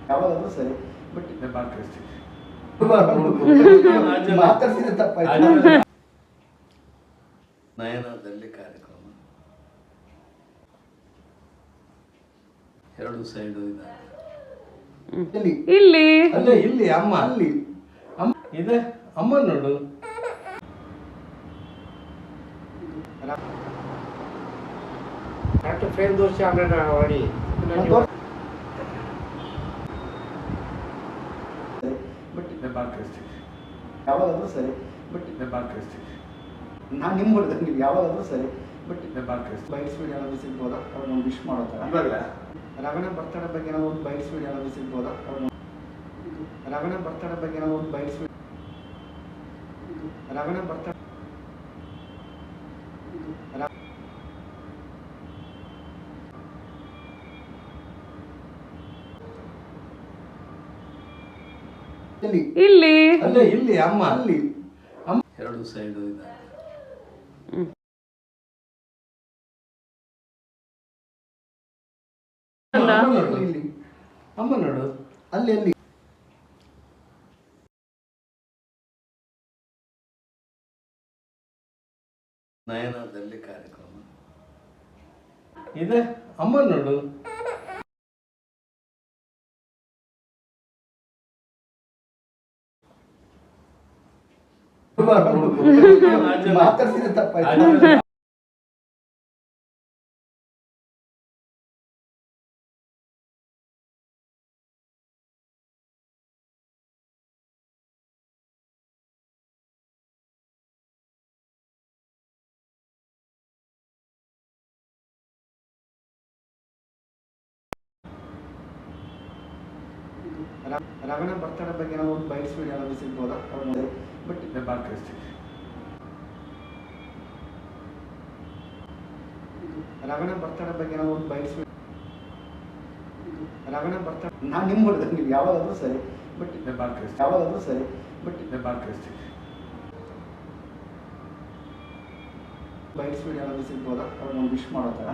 ಯಾವಾಗಾದ್ರೂ ಸರಿ ಬಟ್ ಮಾತಾಡ್ಸಿದ್ರೆ ತಪ್ಪಾಯ್ತು. ನಯನದಲ್ಲಿ ಕಾರ್ಯಕ್ರಮ ಎರಡು ಸೈಡು ಇಲ್ಲಿ ಇಲ್ಲಿ ಅಲ್ಲೇ ಇಲ್ಲಿ ಅಮ್ಮ ಅಲ್ಲಿ ಅಮ್ಮ ಇದೆ ಅಮ್ಮ ನೋಡು ಡಾಕ್ಟರ್ ಫೇರ್ದೋಷಿ ಅಂಗನವಾಡಿ ಬಟ್ ಯಾವಾಗಾದ್ರೂ ಸರಿ ಬಟ್ ನಾನು ನಿಮ್ಮ ಹುಡುಗ ನೀವು ಯಾವಾಗಾದ್ರೂ ಸರಿ ಬಟ್ ಬೈಟ್ಸ್ ವಿಡಿಯೋ ಏನಾದ್ರು ಸಿಗ್ಬೋದಾ ಅವ್ರು ಒಂದು ವಿಶ್ ಮಾಡೋ ಥರ. ರಗಣ ಬರ್ತಡೇ ಬಗ್ಗೆ ಏನಾದ್ರು ಒಂದು ಬೈಟ್ಸ್ ವಿಡಿಯೋ ಏನಾದ್ರು ಸಿಗ್ಬೋದಾ ಅವ್ರು ರಗಣ ಬರ್ತಡೇ ಬಗ್ಗೆ ಏನಾದ್ರು ಒಂದು ಬೈಟ್ಸ್ ರಗಣ ಬರ್ತಡೇ ಇಲ್ಲಿ ಇಲ್ಲಿ ಅಲ್ಲೇ ಇಲ್ಲಿ ಅಮ್ಮ ಅಲ್ಲಿ ಅಮ್ಮ ಎರಡು ಸೈಡು ಇಲ್ಲಿ ಅಮ್ಮ ನೋಡು ಅಲ್ಲಿ ಅಲ್ಲಿ ನಯನದಲ್ಲಿ ಕಾರ್ಯಕ್ರಮ ಇದೆ ಅಮ್ಮ ನೋಡು ಮಾತಾಡ್ಸಿದ್ರೆ ತಪ್ಪಾಯ್ತು. ರಗಣ ಬರ್ತಡೇ ಬಗ್ಗೆ ಏನಾದ್ರು ಒಂದು ಬೈಟ್ಸ್ ವಿಡಿಯೋ ಏನಾದ್ರು ಸಿಗ್ಬೋದಾ ಅವ್ರು ಬಟ್ ರಗಣ ಬರ್ತಡೇ ಬಗ್ಗೆ ಏನಾದ್ರು ಒಂದು ಬೈಟ್ಸ್ ರಗಣ ಬರ್ತಡೇ ನಾನು ನಿಮ್ಮ ಹುಡುಗ ನೀವು ಯಾವಾಗಾದ್ರೂ ಸರಿ ಬಟ್ ಯಾವಾಗಾದ್ರೂ ಸರಿ ಬಟ್ ಬೈಟ್ಸ್ ವಿಡಿಯೋ ಏನಾದ್ರು ಸಿಗ್ಬೋದಾ ಅವ್ರು ಒಂದು ವಿಶ್ ಮಾಡೋ ಥರ.